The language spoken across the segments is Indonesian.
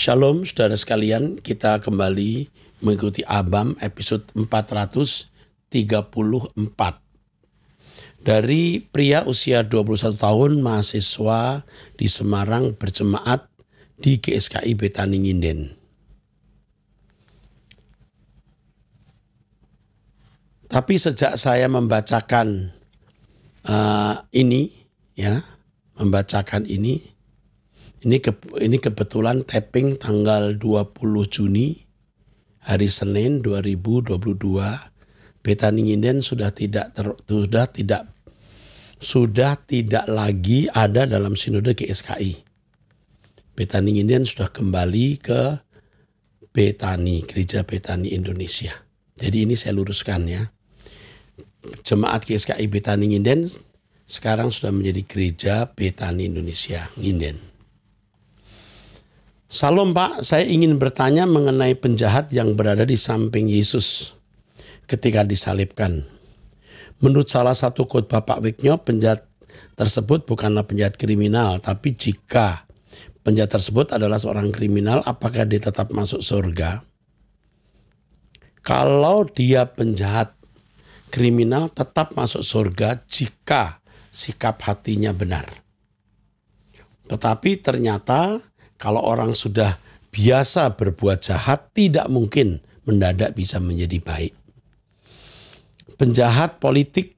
Shalom saudara sekalian, kita kembali mengikuti ABAM episode 434. Dari pria usia 21 tahun mahasiswa di Semarang berjemaat di GSKI Betani Nginden. Tapi sejak saya membacakan ini kebetulan tapping tanggal 20 Juni hari Senin 2022. Betani Nginden sudah tidak lagi ada dalam sinode GSKI. Betani Nginden sudah kembali ke Betani, Gereja Betani Indonesia. Jadi ini saya luruskan ya. Jemaat GSKI Betani Nginden sekarang sudah menjadi Gereja Betani Indonesia Nginden. Salam Pak, saya ingin bertanya mengenai penjahat yang berada di samping Yesus ketika disalibkan. Menurut salah satu khotbah Pak Wiknyo, penjahat tersebut bukanlah penjahat kriminal, tapi jika penjahat tersebut adalah seorang kriminal, apakah dia tetap masuk surga? Kalau dia penjahat kriminal tetap masuk surga jika sikap hatinya benar. Tetapi ternyata kalau orang sudah biasa berbuat jahat, tidak mungkin mendadak bisa menjadi baik. Penjahat politik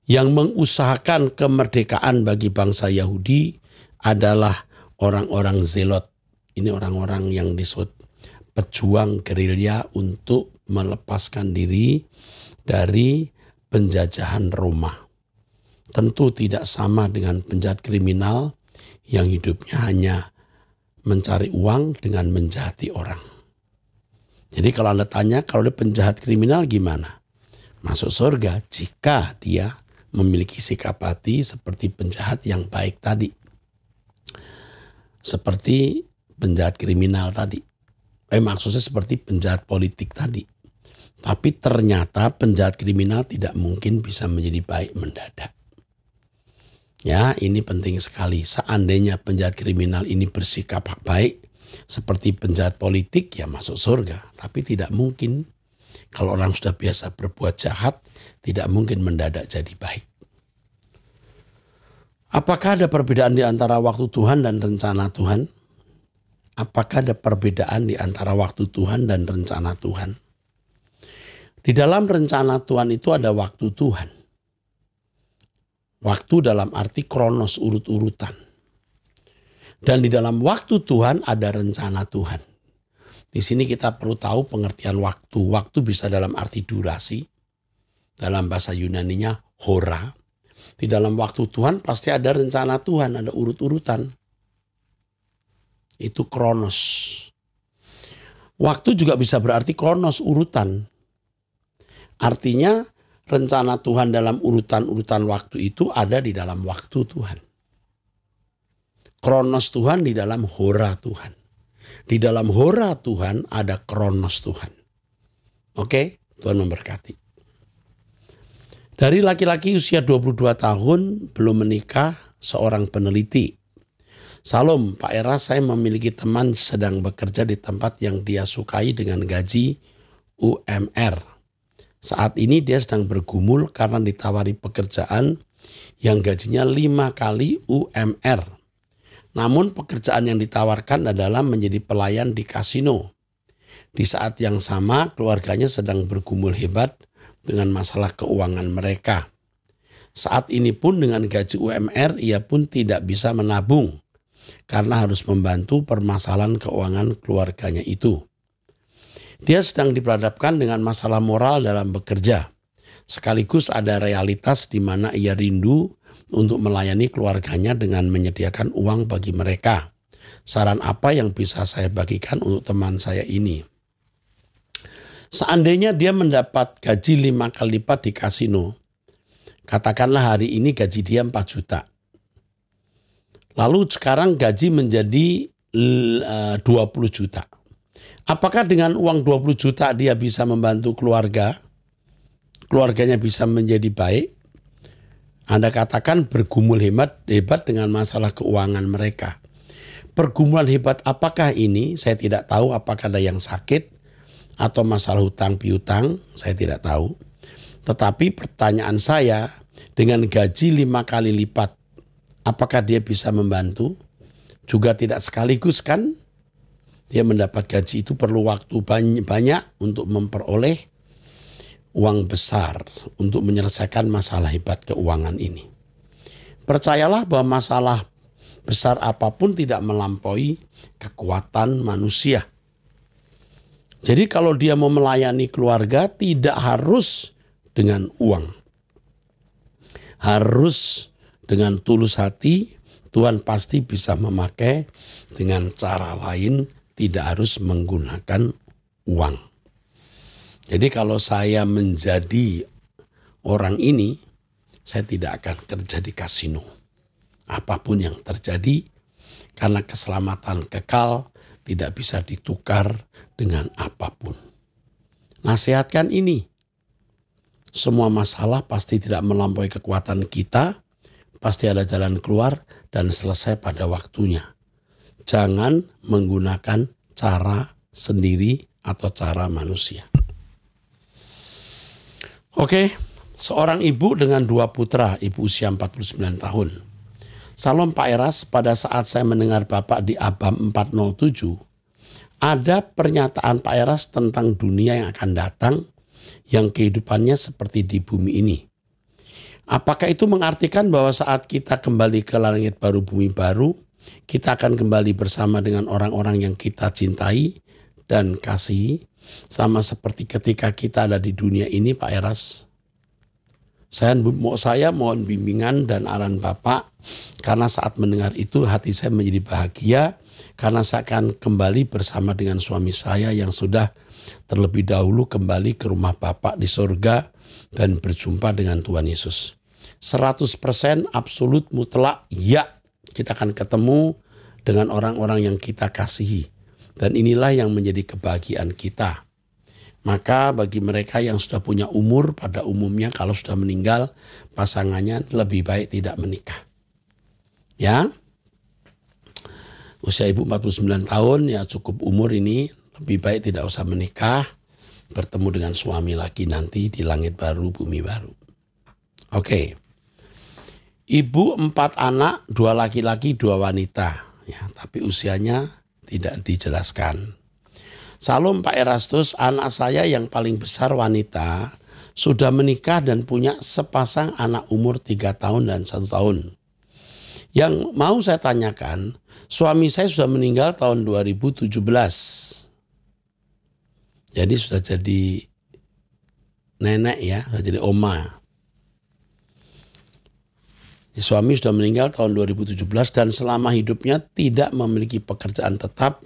yang mengusahakan kemerdekaan bagi bangsa Yahudi adalah orang-orang zelot. Ini orang-orang yang disebut pejuang gerilya untuk melepaskan diri dari penjajahan Roma. Tentu tidak sama dengan penjahat kriminal yang hidupnya hanya mencari uang dengan menjahati orang. Jadi kalau Anda tanya, kalau dia penjahat kriminal gimana? Masuk surga jika dia memiliki sikap hati seperti penjahat yang baik tadi. Seperti penjahat kriminal tadi. Maksudnya seperti penjahat politik tadi. Tapi ternyata penjahat kriminal tidak mungkin bisa menjadi baik mendadak. Ya, ini penting sekali. Seandainya penjahat kriminal ini bersikap baik seperti penjahat politik, ya masuk surga. Tapi tidak mungkin. Kalau orang sudah biasa berbuat jahat, tidak mungkin mendadak jadi baik. Apakah ada perbedaan di antara waktu Tuhan dan rencana Tuhan? Apakah ada perbedaan di antara waktu Tuhan dan rencana Tuhan? Di dalam rencana Tuhan itu ada waktu Tuhan. Waktu dalam arti kronos, urut-urutan. Dan di dalam waktu Tuhan ada rencana Tuhan. Di sini kita perlu tahu pengertian waktu. Waktu bisa dalam arti durasi. Dalam bahasa Yunaninya hora. Di dalam waktu Tuhan pasti ada rencana Tuhan, ada urut-urutan. Itu kronos. Waktu juga bisa berarti kronos, urutan. Artinya rencana Tuhan dalam urutan-urutan waktu itu ada di dalam waktu Tuhan. Kronos Tuhan di dalam hora Tuhan. Di dalam hora Tuhan ada kronos Tuhan. Oke, Tuhan memberkati. Dari laki-laki usia 22 tahun belum menikah, seorang peneliti. Salam Pak Era, saya memiliki teman sedang bekerja di tempat yang dia sukai dengan gaji UMR. Saat ini dia sedang bergumul karena ditawari pekerjaan yang gajinya 5 kali UMR. Namun pekerjaan yang ditawarkan adalah menjadi pelayan di kasino. Di saat yang sama keluarganya sedang bergumul hebat dengan masalah keuangan mereka. Saat ini pun dengan gaji UMR ia pun tidak bisa menabung karena harus membantu permasalahan keuangan keluarganya itu. Dia sedang diperhadapkan dengan masalah moral dalam bekerja. Sekaligus ada realitas di mana ia rindu untuk melayani keluarganya dengan menyediakan uang bagi mereka. Saran apa yang bisa saya bagikan untuk teman saya ini? Seandainya dia mendapat gaji 5 kali lipat di kasino, katakanlah hari ini gaji dia 4 juta. Lalu sekarang gaji menjadi 20 juta. Apakah dengan uang 20 juta dia bisa membantu keluarganya bisa menjadi baik? Anda katakan bergumul hebat dengan masalah keuangan mereka. Pergumulan hebat apakah ini? Saya tidak tahu apakah ada yang sakit atau masalah hutang piutang, saya tidak tahu. Tetapi pertanyaan saya, dengan gaji 5 kali lipat, apakah dia bisa membantu? Juga tidak sekaligus kan? Dia mendapat gaji itu perlu waktu banyak untuk memperoleh uang besar untuk menyelesaikan masalah hebat keuangan ini. Percayalah bahwa masalah besar apapun tidak melampaui kekuatan manusia. Jadi kalau dia mau melayani keluarga tidak harus dengan uang. Harus dengan tulus hati, Tuhan pasti bisa memakai dengan cara lain, tidak harus menggunakan uang. Jadi kalau saya menjadi orang ini, saya tidak akan kerja di kasino. Apapun yang terjadi, karena keselamatan kekal tidak bisa ditukar dengan apapun. Nasihatkan ini. Semua masalah pasti tidak melampaui kekuatan kita, pasti ada jalan keluar dan selesai pada waktunya. Jangan menggunakan cara sendiri atau cara manusia. Oke, seorang ibu dengan 2 putra, ibu usia 49 tahun. Salam Pak Eras, pada saat saya mendengar Bapak di Abam 407, ada pernyataan Pak Eras tentang dunia yang akan datang, yang kehidupannya seperti di bumi ini. Apakah itu mengartikan bahwa saat kita kembali ke langit baru, bumi baru, kita akan kembali bersama dengan orang-orang yang kita cintai dan kasihi, sama seperti ketika kita ada di dunia ini, Pak Eras? Saya mohon bimbingan dan arahan Bapak, karena saat mendengar itu hati saya menjadi bahagia, karena saya akan kembali bersama dengan suami saya yang sudah terlebih dahulu kembali ke rumah Bapak di surga dan berjumpa dengan Tuhan Yesus. 100% absolut mutlak, ya, kita akan ketemu dengan orang-orang yang kita kasihi. Dan inilah yang menjadi kebahagiaan kita. Maka bagi mereka yang sudah punya umur, pada umumnya kalau sudah meninggal, pasangannya lebih baik tidak menikah. Ya, usia ibu 49 tahun, ya cukup umur ini, lebih baik tidak usah menikah, bertemu dengan suami lagi nanti di langit baru, bumi baru. Oke. Ibu 4 anak, 2 laki-laki, 2 wanita. Ya, tapi usianya tidak dijelaskan. Salam Pak Erastus, anak saya yang paling besar wanita, sudah menikah dan punya sepasang anak umur 3 tahun dan 1 tahun. Yang mau saya tanyakan, suami saya sudah meninggal tahun 2017. Jadi sudah jadi nenek ya, sudah jadi oma. Suami sudah meninggal tahun 2017 dan selama hidupnya tidak memiliki pekerjaan tetap,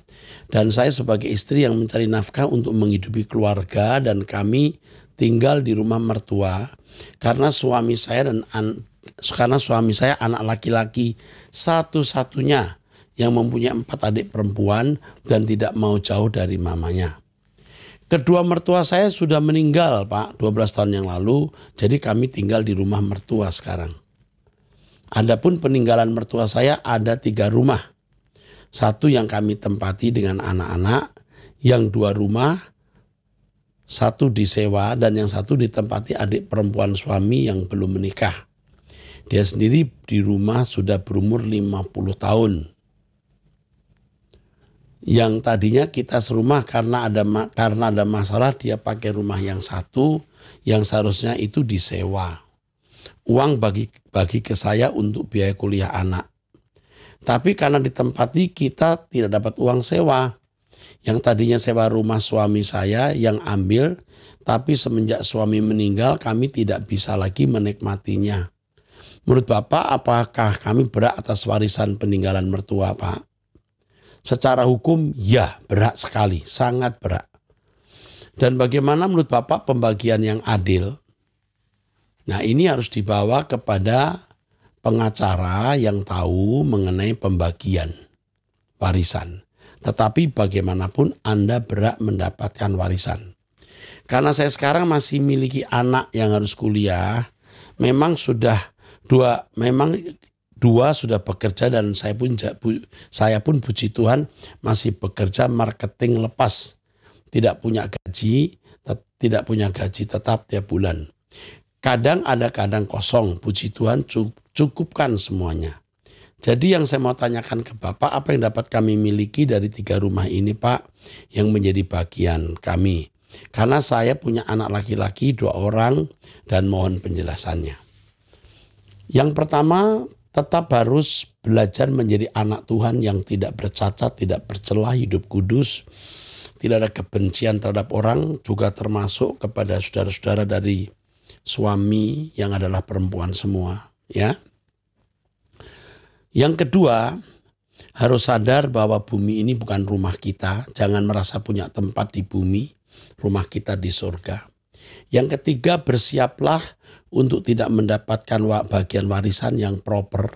dan saya sebagai istri yang mencari nafkah untuk menghidupi keluarga, dan kami tinggal di rumah mertua karena suami saya anak laki-laki satu-satunya yang mempunyai 4 adik perempuan dan tidak mau jauh dari mamanya. Kedua mertua saya sudah meninggal, Pak, 12 tahun yang lalu, jadi kami tinggal di rumah mertua sekarang. Adapun peninggalan mertua saya ada 3 rumah. 1 yang kami tempati dengan anak-anak, yang 2 rumah, 1 disewa, dan yang 1 ditempati adik perempuan suami yang belum menikah. Dia sendiri di rumah sudah berumur 50 tahun. Yang tadinya kita serumah karena ada masalah, dia pakai rumah yang 1, yang seharusnya itu disewa. Uang bagi ke saya untuk biaya kuliah anak. Tapi karena ditempati kita tidak dapat uang sewa. Yang tadinya sewa rumah suami saya yang ambil, tapi semenjak suami meninggal kami tidak bisa lagi menikmatinya. Menurut Bapak, apakah kami berhak atas warisan peninggalan mertua, Pak? Secara hukum, ya, berhak sekali, sangat berhak. Dan bagaimana menurut Bapak pembagian yang adil? Nah, ini harus dibawa kepada pengacara yang tahu mengenai pembagian warisan. Tetapi bagaimanapun Anda berhak mendapatkan warisan. Karena saya sekarang masih miliki anak yang harus kuliah, memang sudah memang dua sudah bekerja dan saya pun puji Tuhan masih bekerja marketing lepas. Tidak punya gaji tetap tiap bulan. Kadang ada, kadang kosong. Puji Tuhan cukupkan semuanya. Jadi yang saya mau tanyakan ke Bapak, apa yang dapat kami miliki dari 3 rumah ini Pak, yang menjadi bagian kami. Karena saya punya anak laki-laki 2 orang dan mohon penjelasannya. Yang pertama, tetap harus belajar menjadi anak Tuhan yang tidak bercacat, tidak bercela, hidup kudus. Tidak ada kebencian terhadap orang, juga termasuk kepada saudara-saudara dari suami yang adalah perempuan semua, ya. Yang kedua, harus sadar bahwa bumi ini bukan rumah kita. Jangan merasa punya tempat di bumi, rumah kita di surga. Yang ketiga, bersiaplah untuk tidak mendapatkan bagian warisan yang proper,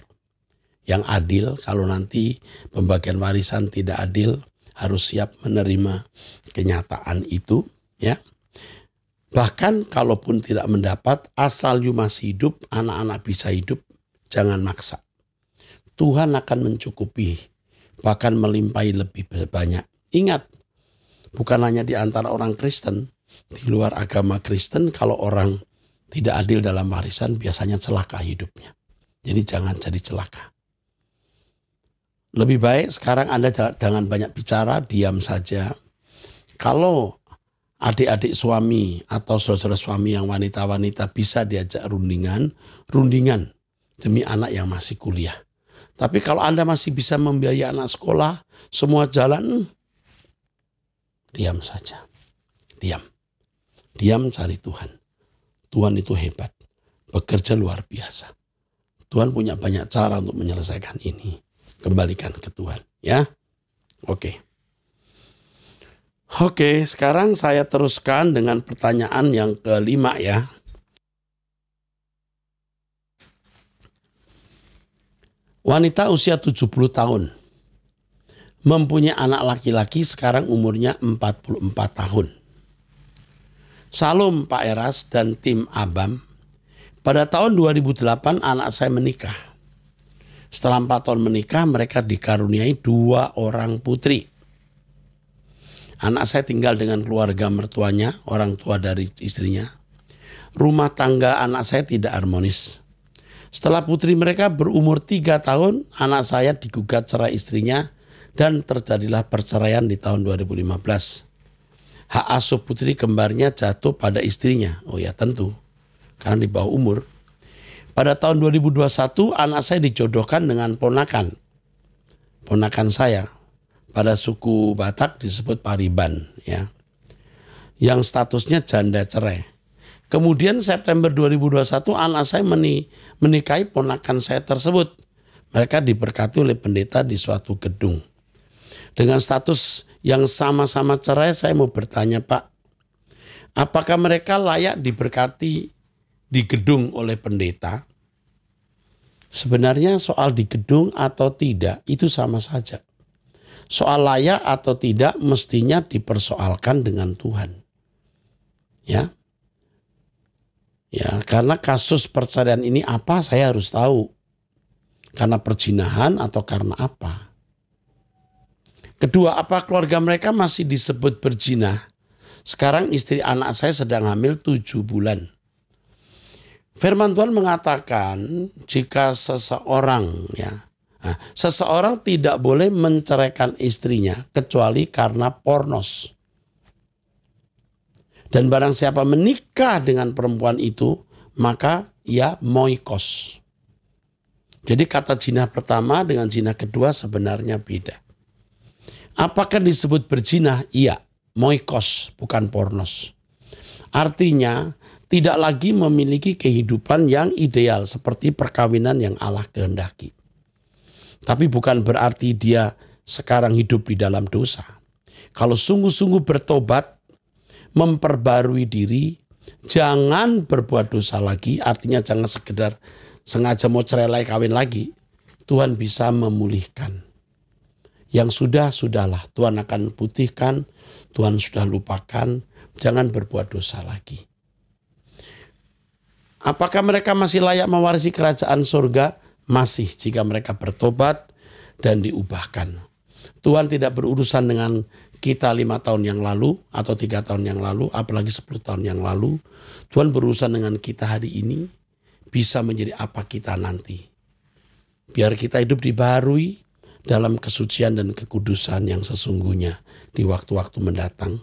yang adil. Kalau nanti pembagian warisan tidak adil, harus siap menerima kenyataan itu, ya. Bahkan kalaupun tidak mendapat, asal you masih hidup, anak-anak bisa hidup, jangan maksa. Tuhan akan mencukupi, bahkan melimpahi lebih banyak. Ingat, bukan hanya di antara orang Kristen, di luar agama Kristen, kalau orang tidak adil dalam warisan, biasanya celaka hidupnya. Jadi jangan jadi celaka. Lebih baik sekarang Anda jangan banyak bicara, diam saja. Kalau adik-adik suami atau saudara suami yang wanita-wanita bisa diajak rundingan demi anak yang masih kuliah. Tapi kalau Anda masih bisa membiayai anak sekolah, semua jalan, diam saja. Diam cari Tuhan. Tuhan itu hebat, bekerja luar biasa. Tuhan punya banyak cara untuk menyelesaikan ini. Kembalikan ke Tuhan, ya. Oke, sekarang saya teruskan dengan pertanyaan yang kelima, ya. Wanita usia 70 tahun. Mempunyai anak laki-laki, sekarang umurnya 44 tahun. Salam Pak Eras dan tim Abam. Pada tahun 2008 anak saya menikah. Setelah 4 tahun menikah, mereka dikaruniai 2 orang putri. Anak saya tinggal dengan keluarga mertuanya, orang tua dari istrinya. Rumah tangga anak saya tidak harmonis. Setelah putri mereka berumur 3 tahun, anak saya digugat cerai istrinya dan terjadilah perceraian di tahun 2015. Hak asuh putri kembarnya jatuh pada istrinya. Oh ya tentu, karena di bawah umur. Pada tahun 2021 anak saya dijodohkan dengan ponakan saya. Pada suku Batak disebut Pariban, ya, yang statusnya janda cerai. Kemudian September 2021 anak saya menikahi ponakan saya tersebut. Mereka diberkati oleh pendeta di suatu gedung. Dengan status yang sama-sama cerai, saya mau bertanya Pak, apakah mereka layak diberkati di gedung oleh pendeta? Sebenarnya soal di gedung atau tidak itu sama saja. Soal layak atau tidak mestinya dipersoalkan dengan Tuhan. Ya, karena kasus perceraian ini apa saya harus tahu. Karena perzinahan atau karena apa. Kedua, apa keluarga mereka masih disebut berzina? Sekarang istri anak saya sedang hamil 7 bulan. Firman Tuhan mengatakan jika seseorang tidak boleh menceraikan istrinya kecuali karena pornos. Dan barang siapa menikah dengan perempuan itu, maka ia moikos. Jadi kata zina pertama dengan zina kedua sebenarnya beda. Apakah disebut berzina? Iya, moikos bukan pornos. Artinya tidak lagi memiliki kehidupan yang ideal seperti perkawinan yang Allah kehendaki. Tapi bukan berarti dia sekarang hidup di dalam dosa. Kalau sungguh-sungguh bertobat, memperbarui diri, jangan berbuat dosa lagi, artinya jangan sekedar sengaja mau cerai kawin lagi, Tuhan bisa memulihkan. Yang sudahlah, Tuhan akan putihkan, Tuhan sudah lupakan, jangan berbuat dosa lagi. Apakah mereka masih layak mewarisi kerajaan surga? masih jika mereka bertobat dan diubahkan. Tuhan tidak berurusan dengan kita 5 tahun yang lalu atau 3 tahun yang lalu, apalagi 10 tahun yang lalu. Tuhan berurusan dengan kita hari ini, bisa menjadi apa kita nanti. Biar kita hidup dibaharui dalam kesucian dan kekudusan yang sesungguhnya di waktu-waktu mendatang.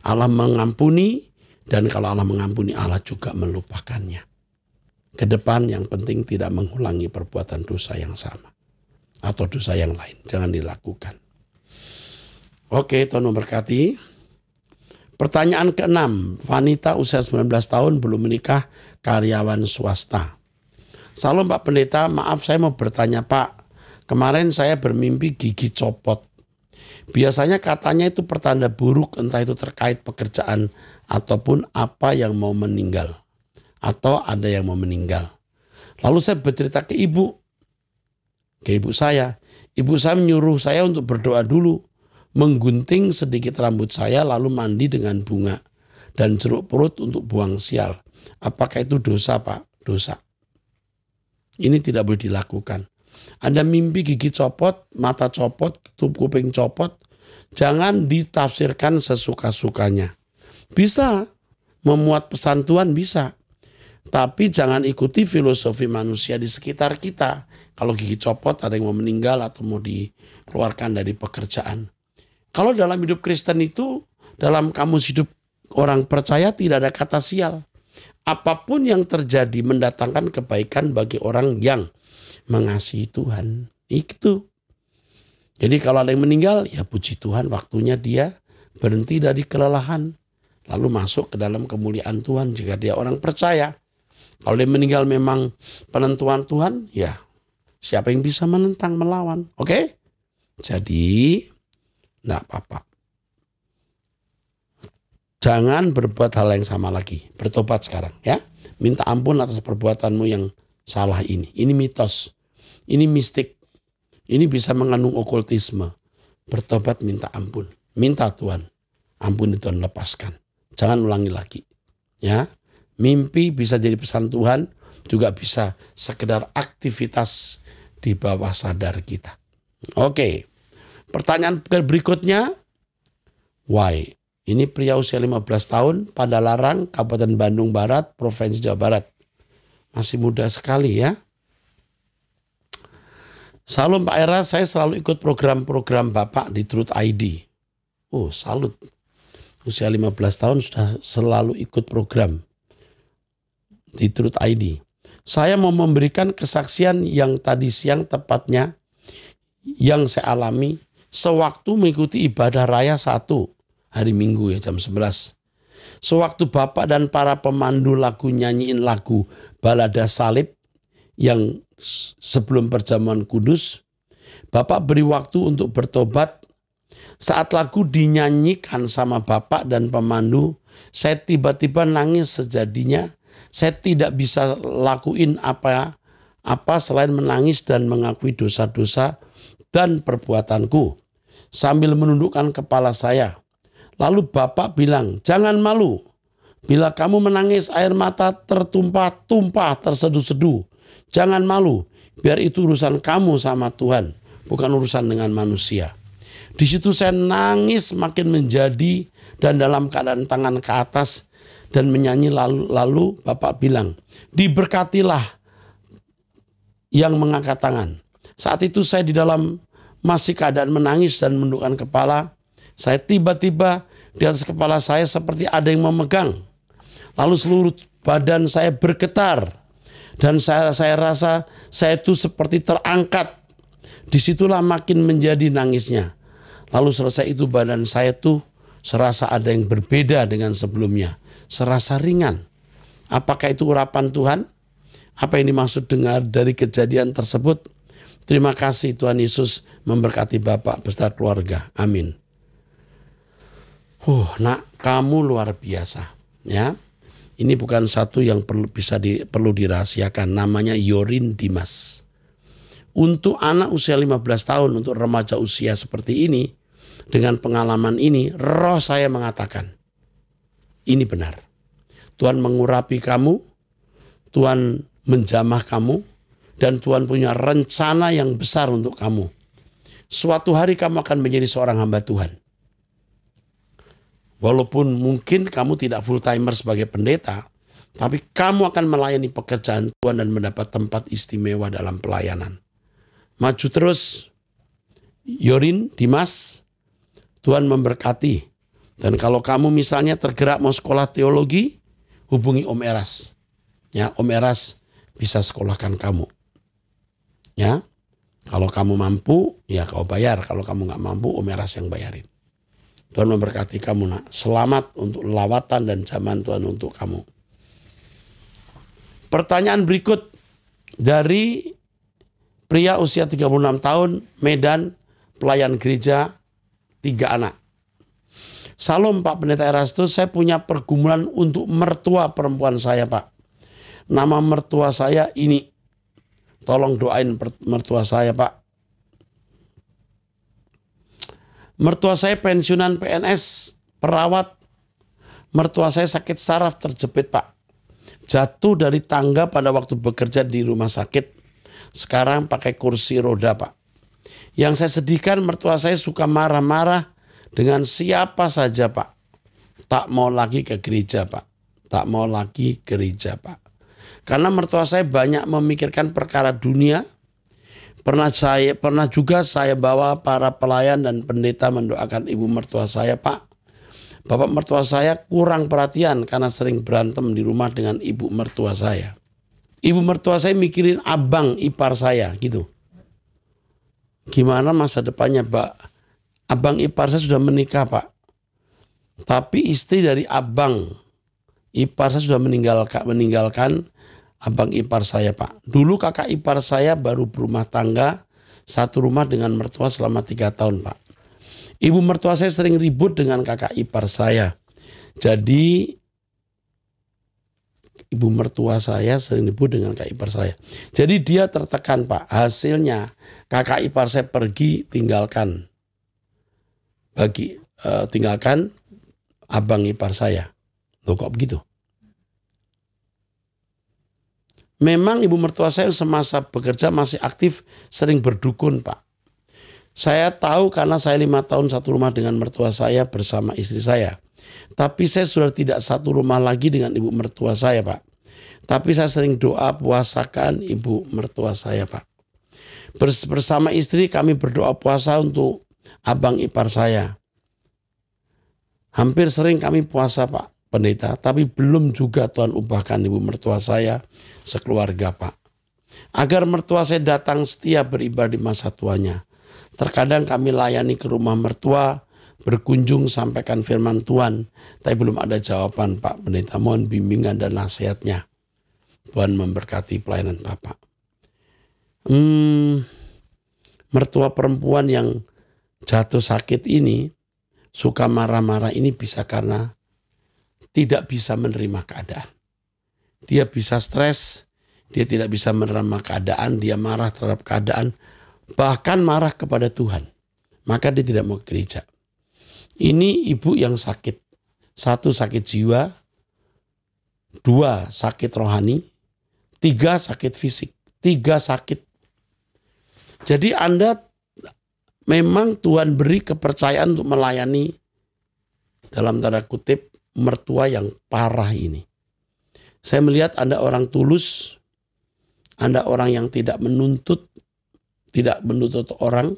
Allah mengampuni, dan kalau Allah mengampuni, Allah juga melupakannya. Ke depan yang penting tidak mengulangi perbuatan dosa yang sama atau dosa yang lain. Jangan dilakukan. Oke, Tuhan memberkati. Pertanyaan ke-6, wanita usia 19 tahun belum menikah, karyawan swasta. Salam Pak Pendeta, maaf saya mau bertanya Pak. Kemarin saya bermimpi gigi copot. Biasanya katanya itu pertanda buruk, entah itu terkait pekerjaan ataupun apa yang mau meninggal. Atau ada yang mau meninggal. Lalu saya bercerita ke ibu saya. Ibu saya menyuruh saya untuk berdoa dulu, menggunting sedikit rambut saya lalu mandi dengan bunga dan jeruk perut untuk buang sial. Apakah itu dosa Pak? Dosa. Ini tidak boleh dilakukan. Ada mimpi gigi copot, mata copot, kuping copot, jangan ditafsirkan sesuka-sukanya. Bisa memuat pesan Tuhan, bisa. Tapi jangan ikuti filosofi manusia di sekitar kita. Kalau gigi copot ada yang mau meninggal atau mau dikeluarkan dari pekerjaan. Kalau dalam hidup Kristen itu, dalam kamus hidup orang percaya tidak ada kata sial. Apapun yang terjadi mendatangkan kebaikan bagi orang yang mengasihi Tuhan. Itu. Jadi kalau ada yang meninggal, ya puji Tuhan waktunya dia berhenti dari kelelahan. Lalu masuk ke dalam kemuliaan Tuhan jika dia orang percaya. Kalau dia meninggal memang penentuan Tuhan, ya siapa yang bisa menentang, melawan. Oke? Jadi, enggak apa-apa. Jangan berbuat hal yang sama lagi. Bertobat sekarang ya. Minta ampun atas perbuatanmu yang salah ini. Ini mitos. Ini mistik. Ini bisa mengandung okultisme. Bertobat, minta ampun. Minta Tuhan. Ampuni Tuhan, lepaskan. Jangan ulangi lagi. Ya. Mimpi bisa jadi pesan Tuhan. Juga bisa sekedar aktivitas di bawah sadar kita. Oke. Pertanyaan berikutnya. Why? Ini pria usia 15 tahun, Padalarang, Kabupaten Bandung Barat, Provinsi Jawa Barat. Masih muda sekali ya. Salam Pak Era, saya selalu ikut program-program Bapak di Truth ID. Oh, salut. Usia 15 tahun sudah selalu ikut program di Truth ID. Saya mau memberikan kesaksian yang tadi siang tepatnya yang saya alami sewaktu mengikuti ibadah raya 1. Hari Minggu ya jam 11. Sewaktu Bapak dan para pemandu lagu nyanyiin lagu Balada Salib yang sebelum perjamuan kudus, Bapak beri waktu untuk bertobat. Saat lagu dinyanyikan sama Bapak dan pemandu, saya tiba-tiba nangis sejadinya. Saya tidak bisa lakuin apa selain menangis dan mengakui dosa-dosa dan perbuatanku sambil menundukkan kepala saya. Lalu Bapak bilang, jangan malu. Bila kamu menangis air mata tertumpah-tumpah, terseduh-seduh. Jangan malu, biar itu urusan kamu sama Tuhan, bukan urusan dengan manusia. Di situ saya nangis makin menjadi dan dalam keadaan tangan ke atas dan menyanyi lalu Bapak bilang, diberkatilah yang mengangkat tangan. Saat itu saya di dalam masih keadaan menangis dan menundukkan kepala. Saya tiba-tiba di atas kepala saya seperti ada yang memegang. Lalu seluruh badan saya bergetar. Dan saya rasa saya itu seperti terangkat. Disitulah makin menjadi nangisnya. Lalu selesai itu badan saya tuh serasa ada yang berbeda dengan sebelumnya. Serasa ringan. Apakah itu urapan Tuhan? Apa yang dimaksud dengar dari kejadian tersebut? Terima kasih, Tuhan Yesus memberkati Bapak beserta keluarga. Amin. Nak, kamu luar biasa, ya. Ini bukan satu yang perlu dirahasiakan. Namanya Yorin Dimas. Untuk anak usia 15 tahun, untuk remaja usia seperti ini, dengan pengalaman ini, roh saya mengatakan, ini benar. Tuhan mengurapi kamu, Tuhan menjamah kamu, Dan Tuhan punya rencana yang besar untuk kamu. Suatu hari kamu akan menjadi seorang hamba Tuhan. Walaupun mungkin kamu tidak full timer sebagai pendeta, tapi kamu akan melayani pekerjaan Tuhan dan mendapat tempat istimewa dalam pelayanan. Maju terus, Yorin, Dimas, Tuhan memberkati. Dan kalau kamu misalnya tergerak mau sekolah teologi, hubungi Om Eras. Ya, Om Eras bisa sekolahkan kamu. Ya, kalau kamu mampu, ya kau bayar. Kalau kamu nggak mampu, Om Eras yang bayarin. Tuhan memberkati kamu, nak. Selamat untuk lawatan dan zaman Tuhan untuk kamu. Pertanyaan berikut dari pria usia 36 tahun, Medan, pelayan gereja, 3 anak. Salam Pak Pendeta Erastus, saya punya pergumulan untuk mertua perempuan saya, Pak. Nama mertua saya ini. Tolong doain mertua saya, Pak. Mertua saya pensiunan PNS, perawat. Mertua saya sakit saraf terjepit, Pak. Jatuh dari tangga pada waktu bekerja di rumah sakit. Sekarang pakai kursi roda, Pak. Yang saya sedihkan, mertua saya suka marah-marah dengan siapa saja, Pak. Tak mau lagi ke gereja, Pak. Tak mau lagi gereja, Pak. Karena mertua saya banyak memikirkan perkara dunia. Pernah juga saya bawa para pelayan dan pendeta mendoakan ibu mertua saya, Pak. Bapak mertua saya kurang perhatian karena sering berantem di rumah dengan ibu mertua saya. Ibu mertua saya mikirin abang ipar saya gitu. Gimana masa depannya, Pak? Abang ipar saya sudah menikah, Pak. Tapi istri dari abang ipar saya sudah meninggalkan abang ipar saya, Pak. Dulu kakak ipar saya baru berumah tangga, satu rumah dengan mertua selama 3 tahun, Pak. Ibu mertua saya sering ribut dengan kakak ipar saya. Jadi ibu mertua saya sering ribut dengan kakak ipar saya. Jadi dia tertekan, Pak. Hasilnya kakak ipar saya pergi tinggalkan abang ipar saya. Loh, kok begitu? Memang ibu mertua saya semasa bekerja masih aktif, sering berdukun, Pak. Saya tahu karena saya 5 tahun satu rumah dengan mertua saya bersama istri saya. Tapi saya sudah tidak satu rumah lagi dengan ibu mertua saya, Pak. Tapi saya sering doa puasakan ibu mertua saya, Pak. Bersama istri kami berdoa puasa untuk abang ipar saya. Hampir sering kami puasa, Pak Pendeta, tapi belum juga Tuhan ubahkan ibu mertua saya sekeluarga, Pak. Agar mertua saya datang setia beribadah di masa tuanya. Terkadang kami layani ke rumah mertua, berkunjung sampaikan firman Tuhan, tapi belum ada jawaban, Pak Pendeta. Mohon bimbingan dan nasihatnya. Tuhan memberkati pelayanan Bapak. Mertua perempuan yang jatuh sakit ini, suka marah-marah ini bisa karena tidak bisa menerima keadaan. Dia bisa stres, dia tidak bisa menerima keadaan, dia marah terhadap keadaan, bahkan marah kepada Tuhan. Maka dia tidak mau ke gereja. Ini ibu yang sakit. 1 sakit jiwa, 2 sakit rohani, 3 sakit fisik, 3 sakit. Jadi Anda memang Tuhan beri kepercayaan untuk melayani dalam tanda kutip mertua yang parah ini. Saya melihat Anda orang tulus, Anda orang yang tidak menuntut orang,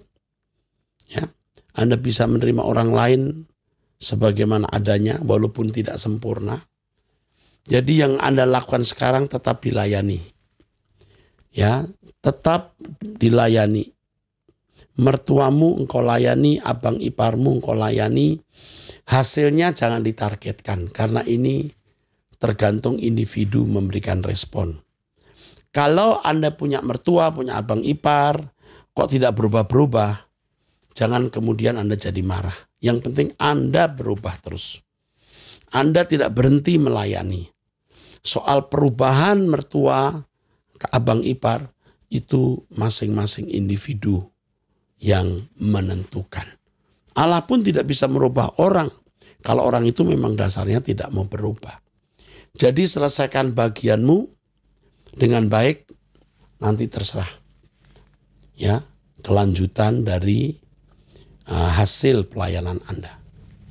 ya. Anda bisa menerima orang lain sebagaimana adanya walaupun tidak sempurna. Jadi yang Anda lakukan sekarang tetap dilayani. Ya, tetap dilayani. Mertuamu engkau layani, abang iparmu engkau layani. Hasilnya jangan ditargetkan karena ini tergantung individu memberikan respon. Kalau Anda punya mertua, punya abang ipar, kok tidak berubah-berubah, jangan kemudian Anda jadi marah. Yang penting Anda berubah terus. Anda tidak berhenti melayani. Soal perubahan mertua ke abang ipar itu masing-masing individu yang menentukan. Allah pun tidak bisa merubah orang kalau orang itu memang dasarnya tidak mau berubah. Jadi selesaikan bagianmu dengan baik, nanti terserah. Ya, kelanjutan dari hasil pelayanan Anda.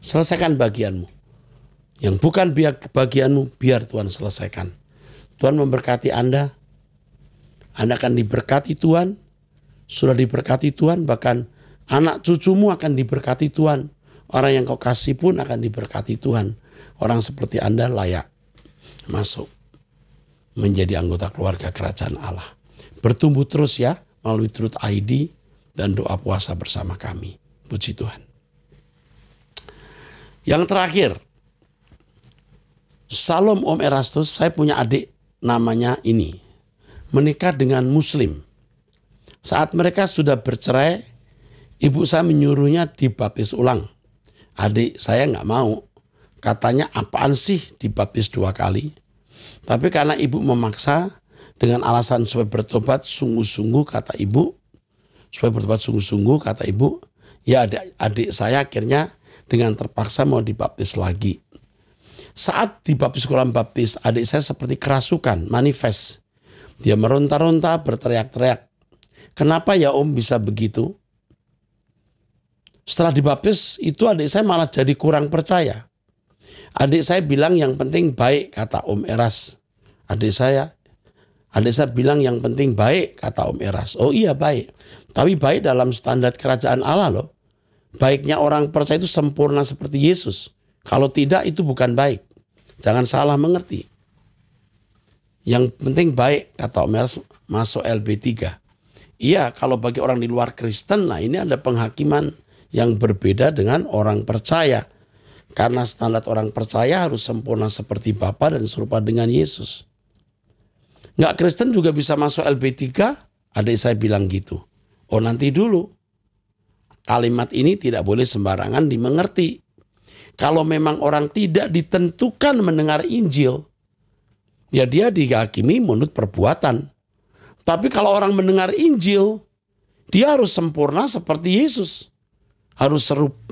Selesaikan bagianmu. Yang bukan bagianmu, biar Tuhan selesaikan. Tuhan memberkati Anda. Anda akan diberkati Tuhan. Sudah diberkati Tuhan, bahkan anak cucumu akan diberkati Tuhan. Orang yang kau kasih pun akan diberkati Tuhan. Orang seperti Anda layak masuk menjadi anggota keluarga kerajaan Allah. Bertumbuh terus ya melalui Truth ID dan doa puasa bersama kami. Puji Tuhan. Yang terakhir, Salam Om Erastus, saya punya adik namanya ini. Menikah dengan Muslim. Saat mereka sudah bercerai, ibu saya menyuruhnya dibaptis ulang. Adik saya nggak mau. Katanya apaan sih dibaptis 2 kali. Tapi karena ibu memaksa dengan alasan supaya bertobat sungguh-sungguh kata ibu. Supaya bertobat sungguh-sungguh kata ibu. Ya adik saya akhirnya dengan terpaksa mau dibaptis lagi. Saat dibaptis kolam baptis, adik saya seperti kerasukan, manifest. Dia meronta-ronta, berteriak-teriak. Kenapa ya Om bisa begitu? Setelah dibaptis itu adik saya malah jadi kurang percaya. Adik saya bilang yang penting baik, kata Om Eras. Adik saya bilang yang penting baik, kata Om Eras. Oh iya baik. Tapi baik dalam standar kerajaan Allah loh. Baiknya orang percaya itu sempurna seperti Yesus. Kalau tidak itu bukan baik. Jangan salah mengerti. Yang penting baik, kata Om Eras, masuk LB3. Iya, kalau bagi orang di luar Kristen, nah ini ada penghakiman yang berbeda dengan orang percaya. Karena standar orang percaya harus sempurna seperti Bapa dan serupa dengan Yesus. Nggak Kristen juga bisa masuk LB3? Adik saya bilang gitu. Oh nanti dulu. Kalimat ini tidak boleh sembarangan dimengerti. Kalau memang orang tidak ditentukan mendengar Injil, ya dia dihakimi menurut perbuatan. Tapi kalau orang mendengar Injil, dia harus sempurna seperti Yesus. Harus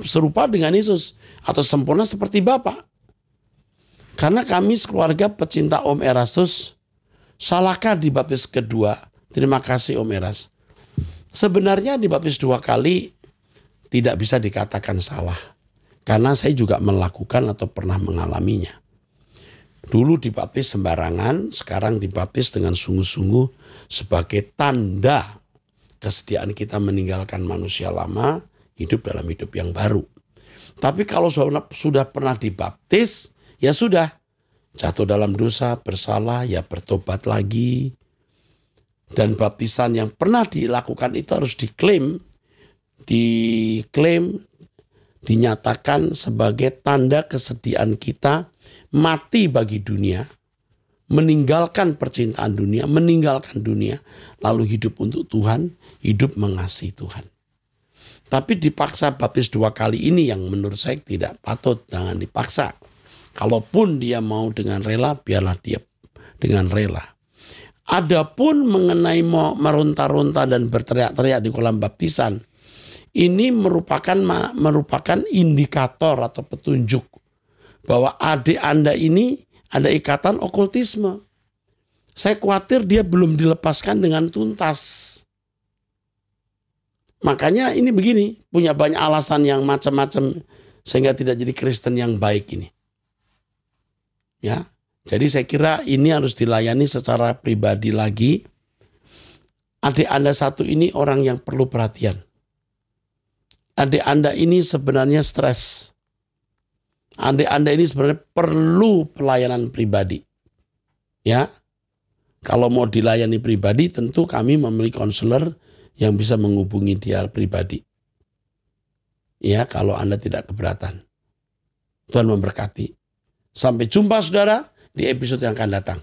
serupa dengan Yesus. Atau sempurna seperti Bapa. Karena kami sekeluarga pecinta Om Erastus, salahkah dibaptis kedua? Terima kasih Om Eras. Sebenarnya dibaptis 2 kali tidak bisa dikatakan salah. Karena saya juga melakukan atau pernah mengalaminya. Dulu dibaptis sembarangan, sekarang dibaptis dengan sungguh-sungguh sebagai tanda kesediaan kita meninggalkan manusia lama, hidup dalam hidup yang baru. Tapi kalau sudah pernah dibaptis, ya sudah. Jatuh dalam dosa, bersalah, ya bertobat lagi. Dan baptisan yang pernah dilakukan itu harus diklaim, dinyatakan sebagai tanda kesediaan kita mati bagi dunia, meninggalkan percintaan dunia, meninggalkan dunia, lalu hidup untuk Tuhan, hidup mengasihi Tuhan. Tapi dipaksa baptis 2 kali ini yang menurut saya tidak patut, jangan dipaksa. Kalaupun dia mau dengan rela, biarlah dia dengan rela. Adapun mengenai mau meronta-ronta dan berteriak-teriak di kolam baptisan, ini merupakan indikator atau petunjuk bahwa adik Anda ini ada ikatan okultisme. Saya khawatir dia belum dilepaskan dengan tuntas. Makanya ini begini, punya banyak alasan yang macam-macam sehingga tidak jadi Kristen yang baik ini. Ya, jadi saya kira ini harus dilayani secara pribadi lagi. Adik Anda satu ini orang yang perlu perhatian. Adik Anda ini sebenarnya stres. Adik Anda ini sebenarnya perlu pelayanan pribadi. Ya, kalau mau dilayani pribadi tentu kami memiliki konselor yang bisa menghubungi dia pribadi. Ya, kalau Anda tidak keberatan. Tuhan memberkati. Sampai jumpa saudara di episode yang akan datang.